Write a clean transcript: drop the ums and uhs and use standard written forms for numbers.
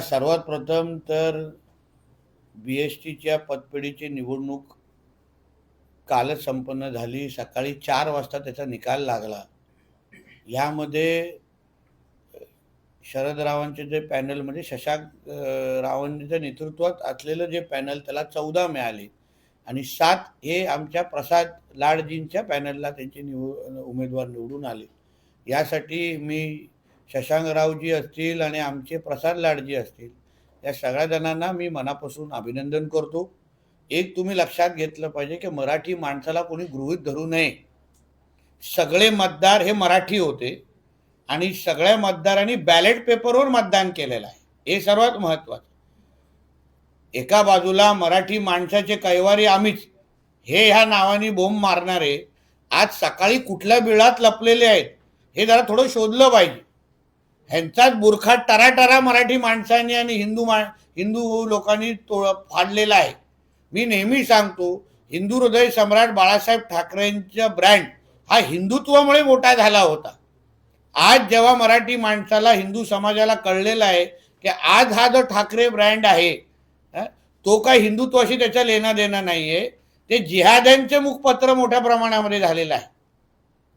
सर्वात प्रथम तर BSTच्या पतपेढीची निवडणूक कालच संपन्न झाली. सकाळी 4 वाजता त्याचा निकाल लागला. यामध्ये शरदरावांचे जे पॅनल म्हणजे शशांक रावांच्या नेतृत्वात असलेलं जे पॅनल त्याला 14 मिळाले आणि 7 हे आमच्या प्रसाद लाडजींच्या पॅनलला त्यांचे उमेदवार निवडून आले. यासाठी मी शशांकरावजी असतील आणि आमचे प्रसाद लाडजी असतील या सगळ्या जणांना मी मनापासून अभिनंदन करतो. एक तुम्ही लक्षात घेतलं पाहिजे की मराठी माणसाला कोणी गृहीत धरू नये. सगळे मतदार हे मराठी होते आणि सगळ्या मतदारांनी बॅलेट पेपरवर मतदान केलेलं आहे, हे सर्वात महत्त्वाचं. एका बाजूला मराठी माणसाचे कैवारी आम्हीच हे ह्या नावाने बोंब मारणारे आज सकाळी कुठल्या बिळात लपलेले आहेत हे जरा थोडं शोधलं पाहिजे. ह्यांचाच बुरखा टराटरा मराठी माणसांनी आणि हिंदू लोकांनी फाडलेला आहे. मी नेहमी सांगतो, हिंदू हृदय सम्राट बाळासाहेब ठाकरेंचा ब्रँड हा हिंदुत्वामुळे मोठा झाला होता. आज जेव्हा मराठी माणसाला हिंदू समाजाला कळलेला आहे की आज हा जो ठाकरे ब्रँड आहे तो काय हिंदुत्वाशी त्याचा लेना देणं नाहीये, ते जिहाद्यांचे मुखपत्र मोठ्या प्रमाणामध्ये झालेलं आहे.